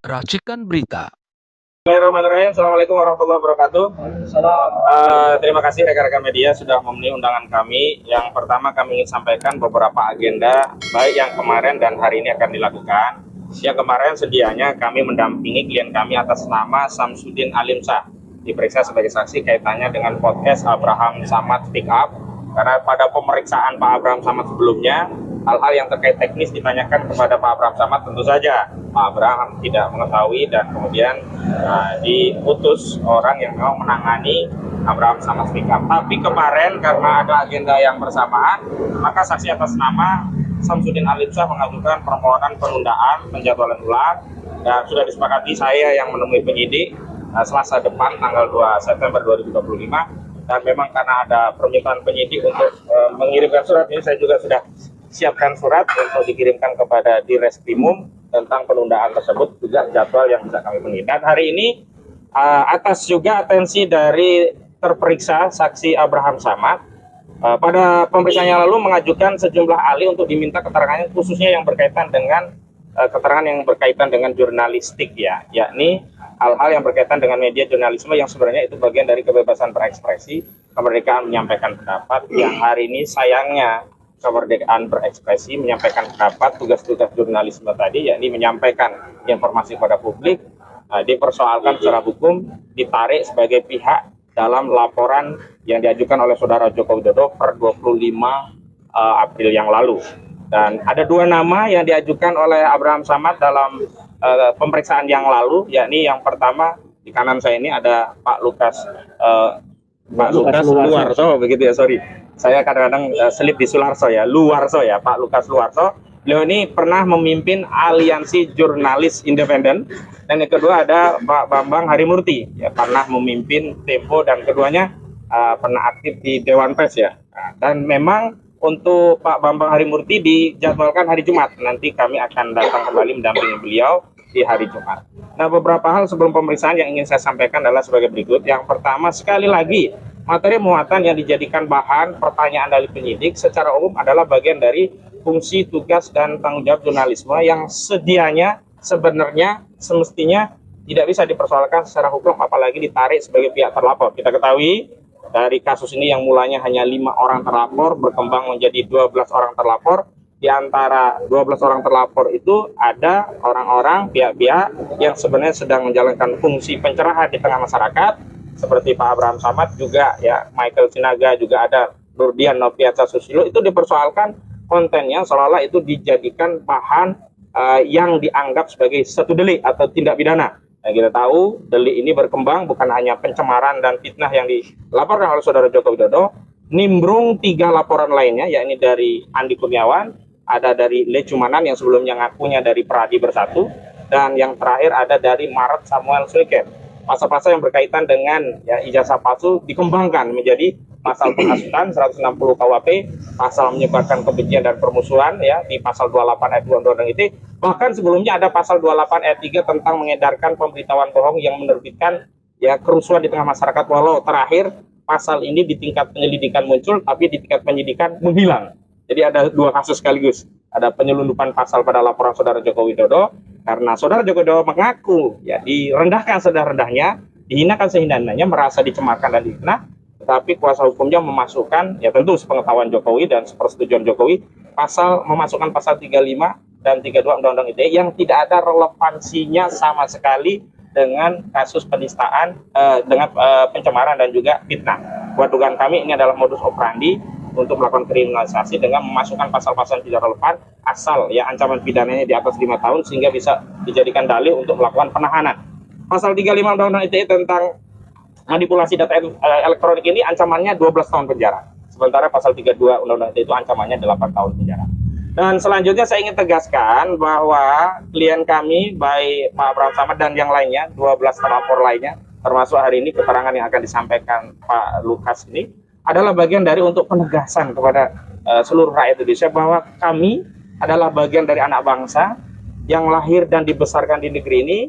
Racikan Berita. Bismillahirrahmanirrahim. Assalamualaikum warahmatullahi wabarakatuh. Terima kasih rekan-rekan media sudah memenuhi undangan kami. Yang pertama kami ingin sampaikan beberapa agenda baik yang kemarin dan hari ini akan dilakukan. Yang kemarin sedianya kami mendampingi klien kami atas nama Samsudin Alimsyah diperiksa sebagai saksi kaitannya dengan podcast Abraham Samad Speak Up. Karena pada pemeriksaan Pak Abraham Samad sebelumnya, hal-hal yang terkait teknis ditanyakan kepada Pak Abraham Samad, tentu saja Pak Abraham tidak mengetahui dan kemudian diputus orang yang memang menangani Abraham Samad Speak Up. Tapi kemarin karena ada agenda yang bersamaan, maka saksi atas nama Samsudin Alimsyah mengajukan permohonan penundaan penjadwalan ulang dan sudah disepakati saya yang menemui penyidik Selasa depan tanggal 2 September 2025. Dan memang karena ada permintaan penyidik untuk mengirimkan surat ini, saya juga sudah siapkan surat untuk dikirimkan kepada Direskrimum tentang penundaan tersebut, juga jadwal yang bisa kami penuhi. Dan hari ini atas juga atensi dari terperiksa saksi Abraham Samad, pada pemeriksaan yang lalu mengajukan sejumlah ahli untuk diminta keterangannya, khususnya yang berkaitan dengan keterangan yang berkaitan dengan jurnalistik, ya, yakni hal-hal yang berkaitan dengan media jurnalisme yang sebenarnya itu bagian dari kebebasan berekspresi, kemerdekaan menyampaikan pendapat, yang hari ini sayangnya kemerdekaan berekspresi menyampaikan pendapat, tugas-tugas jurnalisme tadi yakni menyampaikan informasi kepada publik dipersoalkan secara hukum, ditarik sebagai pihak dalam laporan yang diajukan oleh saudara Joko Widodo per 25 April yang lalu. Dan ada dua nama yang diajukan oleh Abraham Samad dalam pemeriksaan yang lalu, yakni yang pertama di kanan saya ini ada Pak Lukas Luarso, begitu ya, sorry. Saya kadang-kadang selip di Sularso ya, Luarso ya, Pak Lukas Luarso. Beliau ini pernah memimpin Aliansi Jurnalis Independen. Dan yang kedua ada Pak Bambang Harimurti, ya, pernah memimpin Tempo dan keduanya pernah aktif di Dewan Pers ya. Dan memang untuk Pak Bambang Harimurti dijadwalkan hari Jumat. Nanti kami akan datang kembali mendampingi beliau di hari Jumat. Nah, beberapa hal sebelum pemeriksaan yang ingin saya sampaikan adalah sebagai berikut. Yang pertama, sekali lagi, materi muatan yang dijadikan bahan pertanyaan dari penyidik secara umum adalah bagian dari fungsi, tugas, dan tanggung jawab jurnalisme yang sedianya sebenarnya semestinya tidak bisa dipersoalkan secara hukum, apalagi ditarik sebagai pihak terlapor. Kita ketahui dari kasus ini yang mulanya hanya 5 orang terlapor berkembang menjadi 12 orang terlapor. Di antara 12 orang terlapor itu ada orang-orang, pihak-pihak yang sebenarnya sedang menjalankan fungsi pencerahan di tengah masyarakat, seperti Pak Abraham Samad juga ya, Michael Sinaga juga ada, Nurdian Noviansa Susilo, itu dipersoalkan kontennya seolah-olah itu dijadikan bahan yang dianggap sebagai satu delik atau tindak pidana. Nah, kita tahu delik ini berkembang bukan hanya pencemaran dan fitnah yang dilaporkan oleh saudara Joko Widodo, nimbrung 3 laporan lainnya, yakni dari Andi Kurniawan, ada dari Le Cumanan yang sebelumnya ngakunya dari Pradi Bersatu, dan yang terakhir ada dari Maret Samuel Sulken. Pasal-pasal yang berkaitan dengan ya, ijazah palsu dikembangkan menjadi pasal penghasutan 160 KUHP, pasal menyebarkan kebencian dan permusuhan ya di pasal 28 ayat 2 Undang-Undang ITE. Bahkan sebelumnya ada pasal 28 ayat 3 tentang mengedarkan pemberitahuan bohong yang menerbitkan ya kerusuhan di tengah masyarakat, walau terakhir pasal ini di tingkat penyelidikan muncul tapi di tingkat penyidikan menghilang. Jadi ada 2 kasus sekaligus. Ada penyelundupan pasal pada laporan saudara Joko Widodo karena saudara Joko Widodo mengaku ya direndahkan serendah-rendahnya, dihinakan sehina-hinanya, merasa dicemarkan dan dihina, tetapi kuasa hukumnya memasukkan ya tentu sepengetahuan Jokowi dan sepersetujuan Jokowi memasukkan pasal 35 dan 32 Undang-Undang ITE yang tidak ada relevansinya sama sekali dengan kasus penistaan, dengan pencemaran dan juga fitnah. Buat dugaan kami ini adalah modus operandi untuk melakukan kriminalisasi dengan memasukkan pasal-pasal yang tidak relevan asal ya ancaman pidananya di atas 5 tahun sehingga bisa dijadikan dalil untuk melakukan penahanan. Pasal 35 Undang-Undang ITE tentang manipulasi data elektronik ini ancamannya 12 tahun penjara. Sementara pasal 32 Undang-Undang ITE itu ancamannya 8 tahun penjara. Dan selanjutnya saya ingin tegaskan bahwa klien kami baik Pak Abraham Samad dan yang lainnya, 12 terlapor lainnya, termasuk hari ini keterangan yang akan disampaikan Pak Lukas ini adalah bagian dari untuk penegasan kepada seluruh rakyat Indonesia bahwa kami adalah bagian dari anak bangsa yang lahir dan dibesarkan di negeri ini,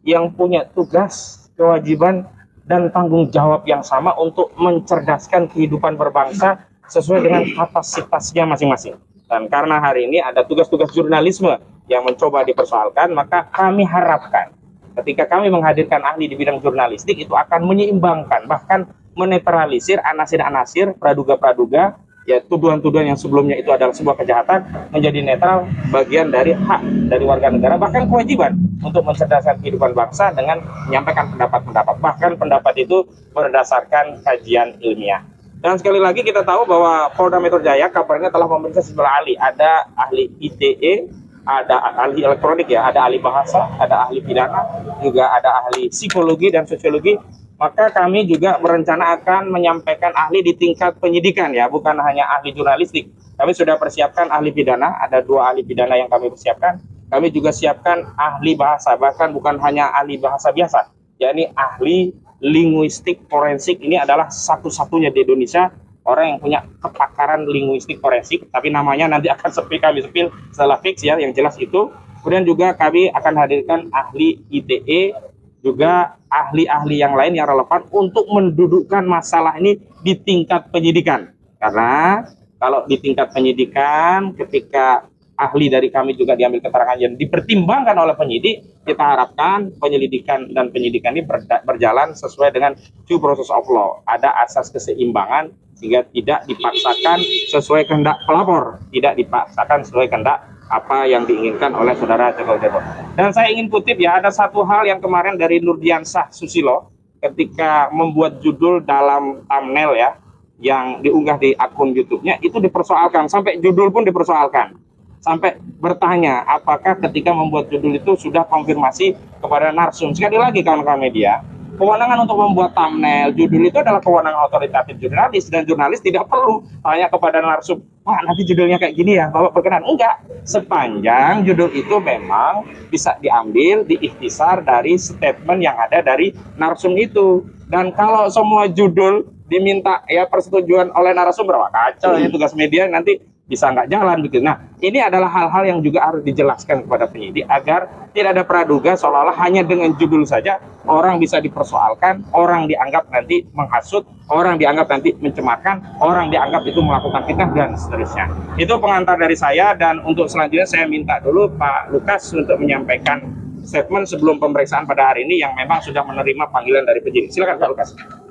yang punya tugas, kewajiban, dan tanggung jawab yang sama untuk mencerdaskan kehidupan berbangsa sesuai dengan kapasitasnya masing-masing. Dan karena hari ini ada tugas-tugas jurnalisme yang mencoba dipersoalkan, maka kami harapkan Ketika kami menghadirkan ahli di bidang jurnalistik, itu akan menyeimbangkan, bahkan menetralisir anasir-anasir, praduga-praduga, ya tuduhan-tuduhan yang sebelumnya itu adalah sebuah kejahatan, menjadi netral, bagian dari hak dari warga negara, bahkan kewajiban untuk mencerdaskan kehidupan bangsa dengan menyampaikan pendapat-pendapat, bahkan pendapat itu berdasarkan kajian ilmiah. Dan sekali lagi kita tahu bahwa Polda Metro Jaya kabarnya telah memeriksa sejumlah ahli, ada ahli ITE, ada ahli elektronik ya, ada ahli bahasa, ada ahli pidana, juga ada ahli psikologi dan sosiologi. Maka kami juga berencana akan menyampaikan ahli di tingkat penyidikan ya, bukan hanya ahli jurnalistik. Kami sudah persiapkan ahli pidana, ada 2 ahli pidana yang kami persiapkan. Kami juga siapkan ahli bahasa, bahkan bukan hanya ahli bahasa biasa, yakni ahli linguistik forensik. Ini adalah satu-satunya di Indonesia orang yang punya kepakaran linguistik forensik, tapi namanya nanti akan kami sepil setelah fix ya, yang jelas itu. Kemudian juga kami akan hadirkan ahli ITE, juga ahli-ahli yang lain yang relevan untuk mendudukkan masalah ini di tingkat penyidikan. Karena kalau di tingkat penyidikan, ketika ahli dari kami juga diambil keterangan yang dipertimbangkan oleh penyidik, kita harapkan penyelidikan dan penyidikan ini berjalan sesuai dengan due process of law. Ada asas keseimbangan sehingga tidak dipaksakan sesuai kehendak pelapor, tidak dipaksakan sesuai kehendak apa yang diinginkan oleh saudara Joko Widodo. Dan saya ingin kutip ya, ada satu hal yang kemarin dari Nurdiansah Susilo ketika membuat judul dalam thumbnail ya, yang diunggah di akun YouTube-nya, itu dipersoalkan, sampai judul pun dipersoalkan. Sampai bertanya apakah ketika membuat judul itu sudah konfirmasi kepada narsum. Sekali lagi kawan-kawan media, kewenangan untuk membuat thumbnail, judul itu adalah kewenangan otoritatif jurnalis, dan jurnalis tidak perlu tanya kepada narsum, Pak nanti judulnya kayak gini ya, Bapak berkenan. Enggak, sepanjang judul itu memang bisa diambil, diikhtisar dari statement yang ada dari narsum itu. Dan kalau semua judul diminta ya persetujuan oleh narasumber, kacau ya, tugas media nanti bisa nggak jalan begitu. Nah, ini adalah hal-hal yang juga harus dijelaskan kepada penyidik agar tidak ada praduga seolah-olah hanya dengan judul saja orang bisa dipersoalkan, orang dianggap nanti menghasut, orang dianggap nanti mencemarkan, orang dianggap itu melakukan fitnah dan seterusnya. Itu pengantar dari saya, dan untuk selanjutnya saya minta dulu Pak Lukas untuk menyampaikan statement sebelum pemeriksaan pada hari ini yang memang sudah menerima panggilan dari penyidik. Silakan Pak Lukas.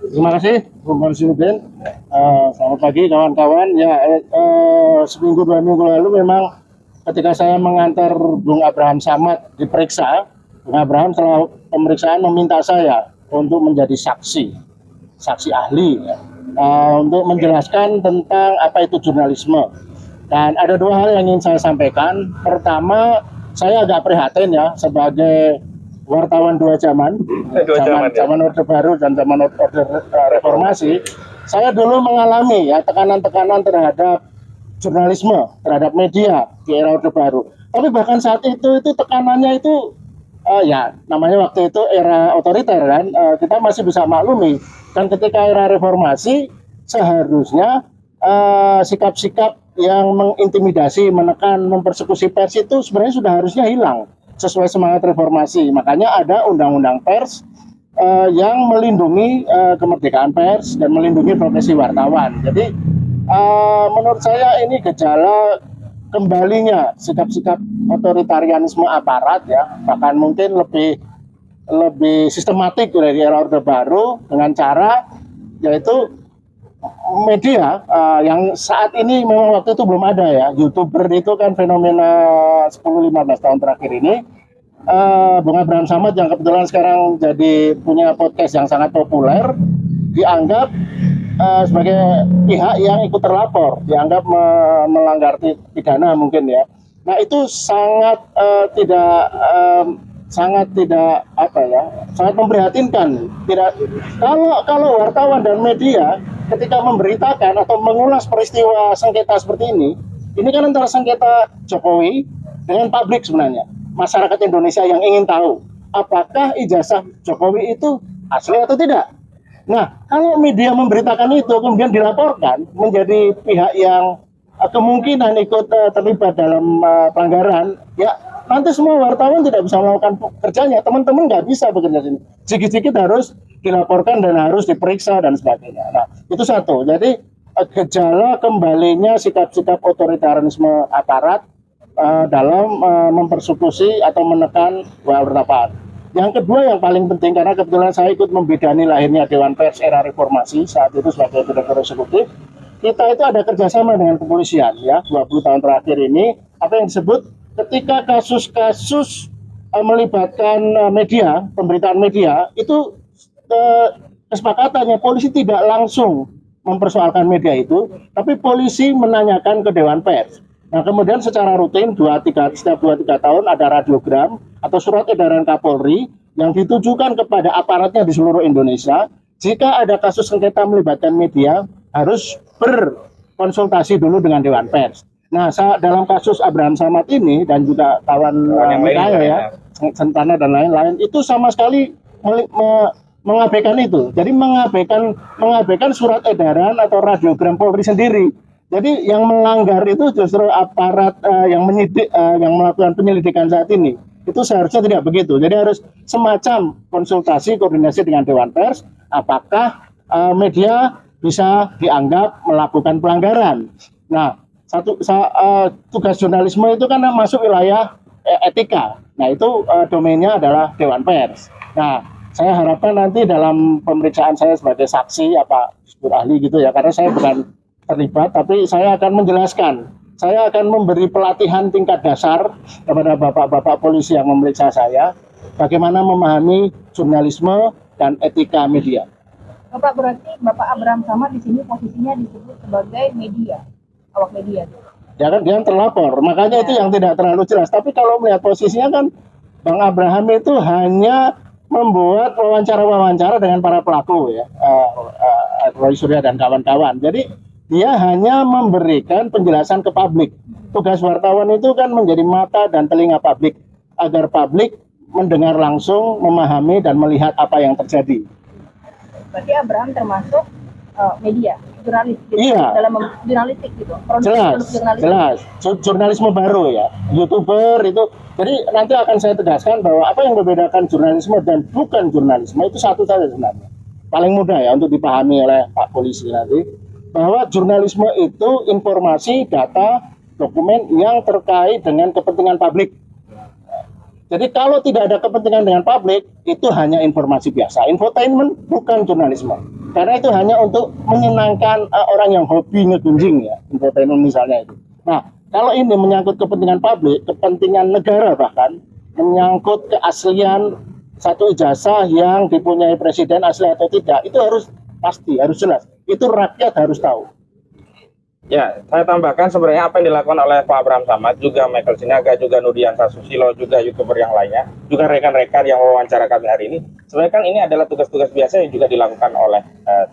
Terima kasih, Bung Marsyudin. Selamat pagi kawan-kawan. Ya, seminggu 2 minggu lalu memang ketika saya mengantar Bung Abraham Samad diperiksa, Bung Abraham setelah pemeriksaan meminta saya untuk menjadi saksi ahli, ya, untuk menjelaskan tentang apa itu jurnalisme. Dan ada 2 hal yang ingin saya sampaikan. Pertama, saya agak prihatin ya sebagai wartawan 2 zaman, zaman Orde Baru dan zaman Orde Reformasi. Saya dulu mengalami ya tekanan-tekanan terhadap jurnalisme, terhadap media di era Orde Baru. Tapi bahkan saat itu tekanannya itu ya namanya waktu itu era otoriter kan, kita masih bisa maklumi. Dan ketika era reformasi seharusnya sikap-sikap yang mengintimidasi, menekan, mempersekusi pers itu sebenarnya sudah harusnya hilang sesuai semangat reformasi. Makanya ada undang-undang pers yang melindungi kemerdekaan pers dan melindungi profesi wartawan. Jadi menurut saya ini gejala kembalinya sikap-sikap otoritarianisme aparat ya, bahkan mungkin lebih sistematik dari era Orde Baru dengan cara yaitu media yang saat ini memang waktu itu belum ada ya. YouTuber itu kan fenomena 10-15 tahun terakhir ini. Bung Abraham Samad yang kebetulan sekarang jadi punya podcast yang sangat populer dianggap sebagai pihak yang ikut terlapor, dianggap melanggar pidana mungkin ya. Nah itu sangat tidak apa ya, sangat memprihatinkan. Kalau wartawan dan media ketika memberitakan atau mengulas peristiwa sengketa seperti ini kan antara sengketa Jokowi dengan publik sebenarnya, masyarakat Indonesia yang ingin tahu apakah ijazah Jokowi itu asli atau tidak. Nah, kalau media memberitakan itu kemudian dilaporkan menjadi pihak yang kemungkinan ikut terlibat dalam pelanggaran, ya nanti semua wartawan tidak bisa melakukan kerjanya, teman-teman nggak bisa bekerja sini. Sedikit-sedikit harus dilaporkan dan harus diperiksa dan sebagainya. Nah, itu satu. Jadi gejala kembalinya sikap-sikap otoritarianisme aparat dalam mempersekusi atau menekan wartawan. Yang kedua yang paling penting, karena kebetulan saya ikut membidani lahirnya Dewan Pers era reformasi saat itu sebagai direktur eksekutif, kita itu ada kerjasama dengan kepolisian ya 20 tahun terakhir ini, apa yang disebut ketika kasus-kasus melibatkan media, pemberitaan media, itu kesepakatannya polisi tidak langsung mempersoalkan media itu, tapi polisi menanyakan ke Dewan Pers. Nah, kemudian secara rutin setiap 2-3 tahun ada radiogram atau surat edaran Kapolri yang ditujukan kepada aparatnya di seluruh Indonesia. Jika ada kasus sengketa melibatkan media, harus berkonsultasi dulu dengan Dewan Pers. Nah, dalam kasus Abraham Samad ini dan juga kawan yang lain saya ya, Sentana dan lain-lain, itu sama sekali mengabaikan itu. Jadi mengabaikan surat edaran atau radiogram Polri sendiri. Jadi yang melanggar itu justru aparat yang menyidik, yang melakukan penyelidikan saat ini. Itu seharusnya tidak begitu. Jadi harus semacam konsultasi, koordinasi dengan Dewan Pers, apakah media bisa dianggap melakukan pelanggaran. Nah, tugas jurnalisme itu kan masuk wilayah etika. Nah, itu domainnya adalah Dewan Pers. Nah, saya harapkan nanti dalam pemeriksaan saya sebagai saksi, ahli gitu ya, karena saya bukan terlibat, tapi saya akan menjelaskan. Saya akan memberi pelatihan tingkat dasar kepada bapak-bapak polisi yang memeriksa saya, bagaimana memahami jurnalisme dan etika media. Bapak, berarti Bapak Abraham Samad di sini posisinya disebut sebagai media, awak media. Ya kan, dia terlapor, makanya itu yang tidak terlalu jelas. Tapi kalau melihat posisinya kan, Bang Abraham itu hanya membuat wawancara-wawancara dengan para pelaku ya, Roy Surya dan kawan-kawan. Jadi dia hanya memberikan penjelasan ke publik. Tugas wartawan itu kan menjadi mata dan telinga publik, agar publik mendengar langsung, memahami dan melihat apa yang terjadi. Berarti Abraham termasuk media, jurnalis gitu, iya, dalam jurnalistik gitu. Jelas. Jurnalisme baru ya, YouTuber itu. Jadi nanti akan saya tegaskan bahwa apa yang membedakan jurnalisme dan bukan jurnalisme itu satu saja sebenarnya. Paling mudah ya untuk dipahami oleh Pak Polisi nanti, bahwa jurnalisme itu informasi, data, dokumen yang terkait dengan kepentingan publik. Jadi kalau tidak ada kepentingan dengan publik, itu hanya informasi biasa. Infotainment bukan jurnalisme. Karena itu hanya untuk menyenangkan orang yang hobi ngegunjing ya, infotainment misalnya itu. Nah, kalau ini menyangkut kepentingan publik, kepentingan negara bahkan, menyangkut keaslian satu ijazah yang dipunyai presiden asli atau tidak, itu harus pasti, harus jelas. Itu rakyat harus tahu. Ya, saya tambahkan sebenarnya apa yang dilakukan oleh Pak Abraham Samad, juga Michael Sinaga, juga Nudiansa Susilo, juga YouTuber yang lainnya, juga rekan-rekan yang wawancara kami hari ini. Sebenarnya kan ini adalah tugas-tugas biasa yang juga dilakukan oleh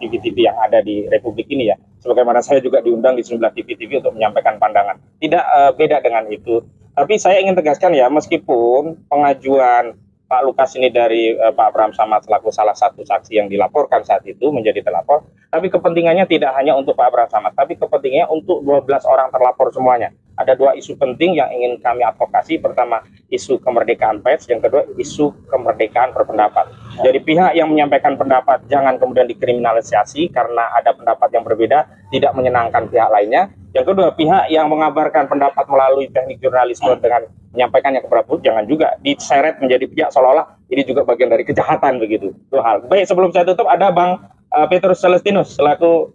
TV-TV yang ada di Republik ini ya. Sebagaimana saya juga diundang di sejumlah TV-TV untuk menyampaikan pandangan. Tidak beda dengan itu. Tapi saya ingin tegaskan ya, meskipun pengajuan Pak Lukas ini dari Pak Abraham Samad selaku salah satu saksi yang dilaporkan saat itu menjadi terlapor, tapi kepentingannya tidak hanya untuk Pak Abraham Samad, tapi kepentingannya untuk 12 orang terlapor semuanya. Ada dua isu penting yang ingin kami advokasi. Pertama, isu kemerdekaan pers, yang kedua isu kemerdekaan berpendapat. Jadi pihak yang menyampaikan pendapat jangan kemudian dikriminalisasi karena ada pendapat yang berbeda, tidak menyenangkan pihak lainnya. Yang kedua, pihak yang mengabarkan pendapat melalui teknik jurnalisme dengan menyampaikannya kepada publik jangan juga diseret menjadi pihak seolah-olah ini juga bagian dari kejahatan begitu. Itu hal. Baik, sebelum saya tutup ada Bang Petrus Celestinus selaku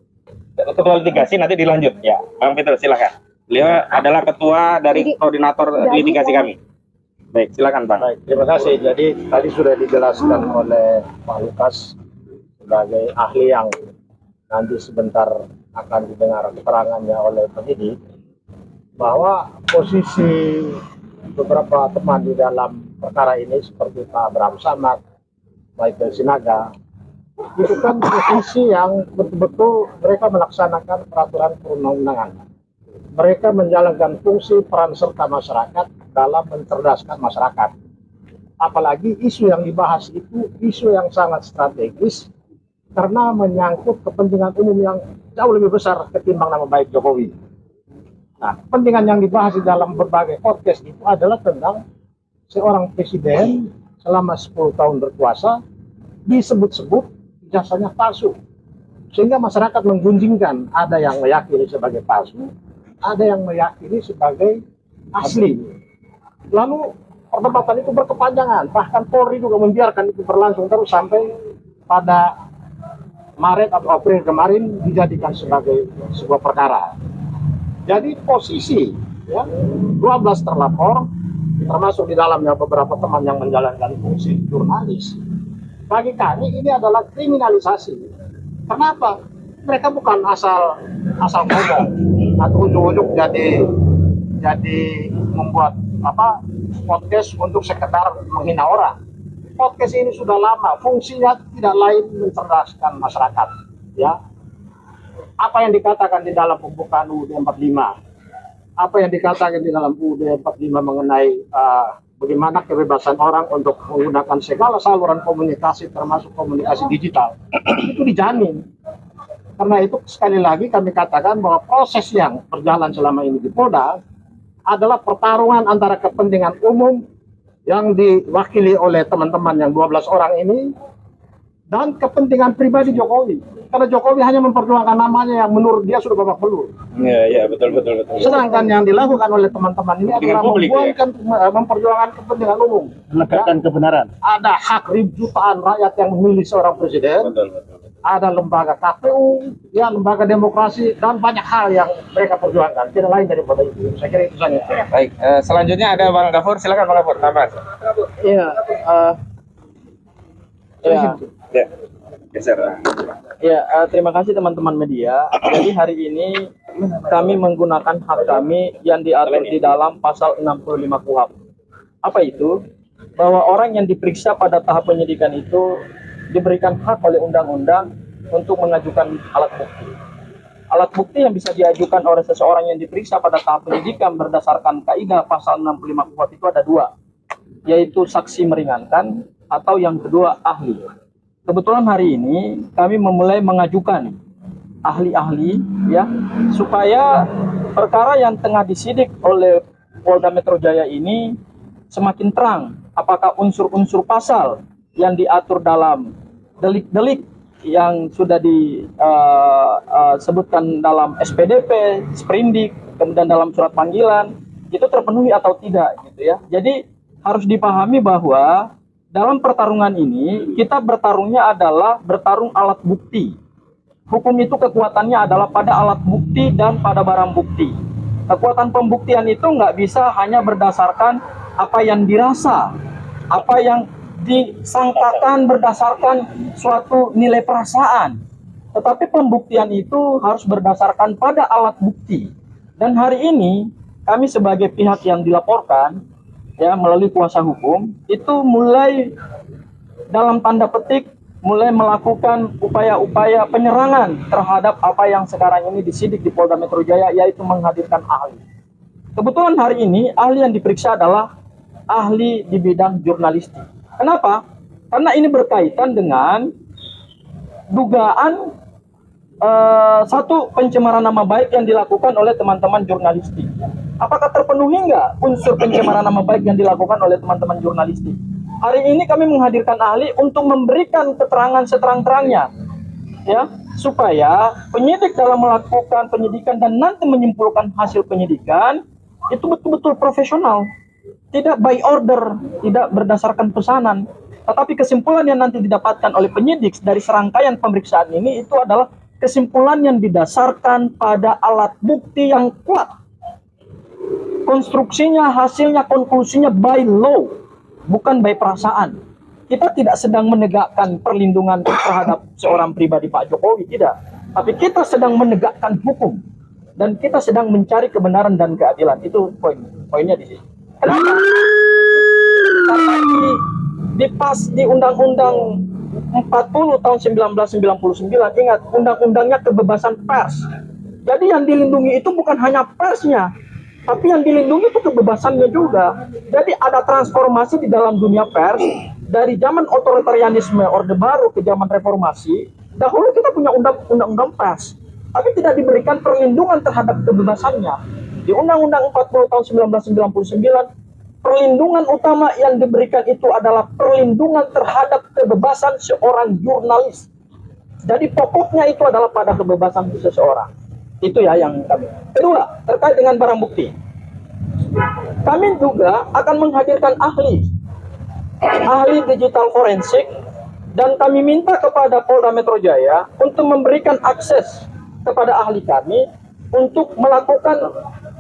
ketua litigasi, nanti dilanjut ya. Bang Petrus silakan. Beliau adalah ketua dari koordinator litigasi kami. Baik, silakan Bang. Baik, terima kasih. Jadi tadi sudah dijelaskan oleh Pak Lukas sebagai ahli yang nanti sebentar akan didengar keterangannya oleh penyidik, bahwa posisi beberapa teman di dalam perkara ini seperti Pak Abraham Samad, Michael Sinaga, itu kan posisi yang betul-betul mereka melaksanakan peraturan perundang-undangan. Mereka menjalankan fungsi peran serta masyarakat dalam mencerdaskan masyarakat. Apalagi isu yang dibahas itu isu yang sangat strategis karena menyangkut kepentingan umum yang jauh lebih besar ketimbang nama baik Jokowi. Nah, kepentingan yang dibahas di dalam berbagai podcast itu adalah tentang seorang presiden selama 10 tahun berkuasa disebut-sebut ijazahnya palsu. Sehingga masyarakat menggunjingkan, ada yang meyakini sebagai palsu, ada yang meyakini sebagai asli. Lalu perdebatan itu berkepanjangan, bahkan Polri juga membiarkan itu berlangsung terus sampai pada Maret atau April kemarin dijadikan sebagai sebuah perkara. Jadi posisi ya 12 terlapor, termasuk di dalamnya beberapa teman yang menjalankan fungsi jurnalis. Bagi kami ini adalah kriminalisasi. Kenapa? Mereka bukan asal ngomong atau ujuk-ujuk jadi membuat podcast untuk sekedar menghina orang. Podcast ini sudah lama, fungsinya tidak lain mencerdaskan masyarakat. Ya, apa yang dikatakan di dalam pembukaan UUD 45, apa yang dikatakan di dalam UUD 45 mengenai bagaimana kebebasan orang untuk menggunakan segala saluran komunikasi, termasuk komunikasi digital, itu dijamin. Karena itu sekali lagi kami katakan bahwa proses yang berjalan selama ini di Polda adalah pertarungan antara kepentingan umum yang diwakili oleh teman-teman yang 12 orang ini dan kepentingan pribadi Jokowi. Karena Jokowi hanya memperjuangkan namanya yang menurut dia sudah babak belur. Iya, betul. Sedangkan yang dilakukan oleh teman-teman ini adalah memperjuangkan kepentingan umum. Menegakkan kebenaran. Ada hak jutaan rakyat yang memilih seorang presiden. Betul. Ada lembaga KPU, ya lembaga demokrasi, dan banyak hal yang mereka perjuangkan. Tidak lain daripada itu. Saya kira itu saja. Baik, selanjutnya ada Bang Gafur, silakan Bang Gafur, tambah. Iya, Ya, geser. terima kasih teman-teman media. Jadi hari ini kami menggunakan hak kami yang diatur di dalam pasal 65 KUHP. Apa itu? Bahwa orang yang diperiksa pada tahap penyidikan itu diberikan hak oleh undang-undang untuk mengajukan alat bukti. Alat bukti yang bisa diajukan oleh seseorang yang diperiksa pada tahap penyidikan berdasarkan kaidah pasal 65 KUHP itu ada dua, yaitu saksi meringankan atau yang kedua ahli. Kebetulan hari ini kami memulai mengajukan ahli-ahli ya supaya perkara yang tengah disidik oleh Polda Metro Jaya ini semakin terang apakah unsur-unsur pasal yang diatur dalam delik-delik yang sudah disebutkan dalam SPDP, Sprindik, kemudian dalam surat panggilan itu terpenuhi atau tidak gitu ya. Jadi harus dipahami bahwa dalam pertarungan ini kita bertarungnya adalah bertarung alat bukti. Hukum itu kekuatannya adalah pada alat bukti dan pada barang bukti. Kekuatan pembuktian itu nggak bisa hanya berdasarkan apa yang dirasa, apa yang disangkakan berdasarkan suatu nilai perasaan. Tetapi pembuktian itu harus berdasarkan pada alat bukti. Dan hari ini kami sebagai pihak yang dilaporkan ya melalui kuasa hukum itu mulai dalam tanda petik mulai melakukan upaya-upaya penyerangan terhadap apa yang sekarang ini disidik di Polda Metro Jaya, yaitu menghadirkan ahli. Kebetulan hari ini ahli yang diperiksa adalah ahli di bidang jurnalistik. Kenapa? Karena ini berkaitan dengan dugaan satu pencemaran nama baik yang dilakukan oleh teman-teman jurnalistik. Apakah terpenuhi nggak unsur pencemaran nama baik yang dilakukan oleh teman-teman jurnalistik? Hari ini kami menghadirkan ahli untuk memberikan keterangan seterang-terangnya, ya, supaya penyidik dalam melakukan penyidikan dan nanti menyimpulkan hasil penyidikan itu betul-betul profesional. Tidak by order, tidak berdasarkan pesanan, tetapi kesimpulan yang nanti didapatkan oleh penyidik dari serangkaian pemeriksaan ini itu adalah kesimpulan yang didasarkan pada alat bukti yang kuat. Konstruksinya, hasilnya, konklusinya by law, bukan by perasaan. Kita tidak sedang menegakkan perlindungan terhadap seorang pribadi Pak Jokowi, tidak. Tapi kita sedang menegakkan hukum. Dan kita sedang mencari kebenaran dan keadilan. Itu poinnya di sini. Kenapa? Karena di Undang-Undang 40 tahun 1999, ingat, undang-undangnya kebebasan pers. Jadi yang dilindungi itu bukan hanya persnya, tapi yang dilindungi itu kebebasannya juga. Jadi ada transformasi di dalam dunia pers, dari zaman otoritarianisme Orde Baru ke zaman reformasi. Dahulu kita punya undang-undang pers, tapi tidak diberikan perlindungan terhadap kebebasannya. Di Undang-Undang 40 tahun 1999, perlindungan utama yang diberikan itu adalah perlindungan terhadap kebebasan seorang jurnalis. Jadi pokoknya itu adalah pada kebebasan seseorang. Itu ya yang kami. Kedua, terkait dengan barang bukti. kami juga akan menghadirkan ahli digital forensik, dan kami minta kepada Polda Metro Jaya untuk memberikan akses kepada ahli kami untuk melakukan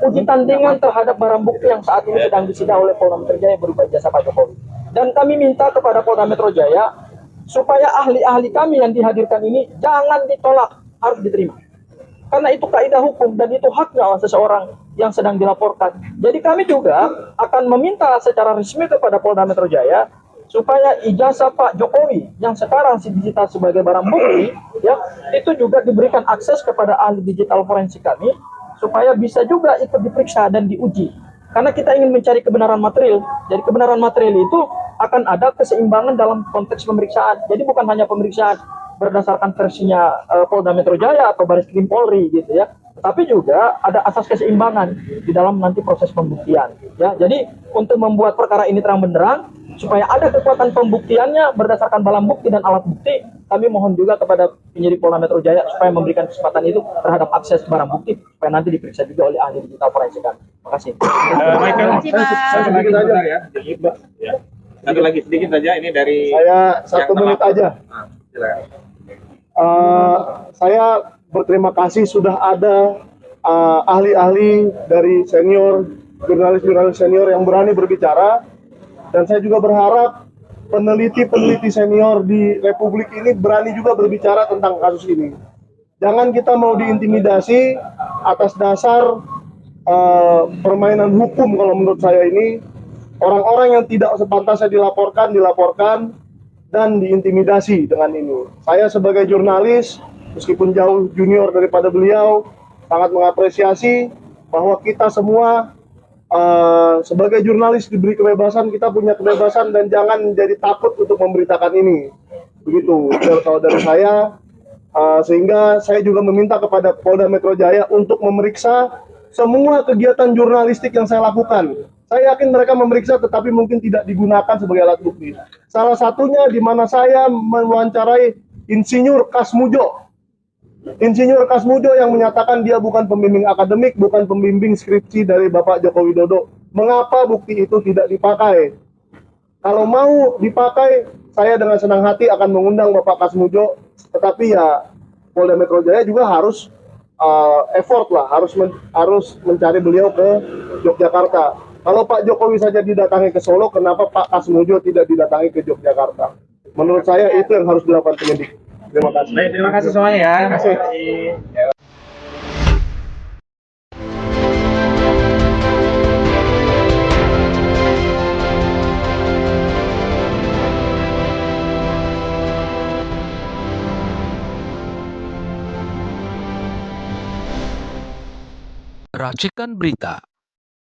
uji tandingan terhadap barang bukti yang saat ini sedang disita oleh Polda Metro Jaya berupa ijazah Pak Jokowi. Dan kami minta kepada Polda Metro Jaya supaya ahli-ahli kami yang dihadirkan ini jangan ditolak, harus diterima. Karena itu kaidah hukum dan itu haknya seseorang yang sedang dilaporkan. Jadi kami juga akan meminta secara resmi kepada Polda Metro Jaya supaya ijazah Pak Jokowi yang sekarang disita sebagai barang bukti, ya, itu juga diberikan akses kepada ahli digital forensik kami supaya bisa juga ikut diperiksa dan diuji. Karena kita ingin mencari kebenaran material. Jadi kebenaran material itu akan ada keseimbangan dalam konteks pemeriksaan. Jadi bukan hanya pemeriksaan berdasarkan versinya Polda Metro Jaya atau Baris Krim Polri gitu ya, tapi juga ada asas keseimbangan di dalam nanti proses pembuktian ya. Jadi untuk membuat perkara ini terang benderang supaya ada kekuatan pembuktiannya berdasarkan barang bukti dan alat bukti, kami mohon juga kepada penyidik Polda Metro Jaya supaya memberikan kesempatan itu terhadap akses barang bukti supaya nanti diperiksa juga oleh ahli digital forensik kami. Terima kasih. Michael, Terima kasih, Pak. saya sedikit aja ya. Ya. Satu lagi sedikit saja ini dari Saya 1 menit terlapor. aja. Silakan. Saya berterima kasih sudah ada ahli-ahli dari senior, jurnalis-jurnalis senior yang berani berbicara, dan saya juga berharap peneliti-peneliti senior di Republik ini berani juga berbicara tentang kasus ini. Jangan kita mau diintimidasi atas dasar permainan hukum. Kalau menurut saya ini orang-orang yang tidak sepantasnya dilaporkan dan diintimidasi dengan ini. Saya sebagai jurnalis, meskipun jauh junior daripada beliau, sangat mengapresiasi bahwa kita semua sebagai jurnalis diberi kebebasan, kita punya kebebasan dan jangan jadi takut untuk memberitakan ini. Begitu kalau dari saya, sehingga saya juga meminta kepada Polda Metro Jaya untuk memeriksa semua kegiatan jurnalistik yang saya lakukan. Saya yakin mereka memeriksa tetapi mungkin tidak digunakan sebagai alat bukti. Salah satunya di mana saya mewawancarai Insinyur Kasmujo. Insinyur Kasmujo yang menyatakan dia bukan pembimbing akademik, bukan pembimbing skripsi dari Bapak Joko Widodo. Mengapa bukti itu tidak dipakai? Kalau mau dipakai, saya dengan senang hati akan mengundang Bapak Kasmujo. Tetapi ya Polda Metro Jaya juga harus effort lah, harus mencari beliau ke Yogyakarta. Kalau Pak Jokowi saja didatangi ke Solo, kenapa Pak Kasmujo tidak didatangi ke Yogyakarta? Menurut saya itu yang harus dilakukan penyidik. Terima kasih. Baik, terima kasih semuanya ya. Terima kasih. Racikan Berita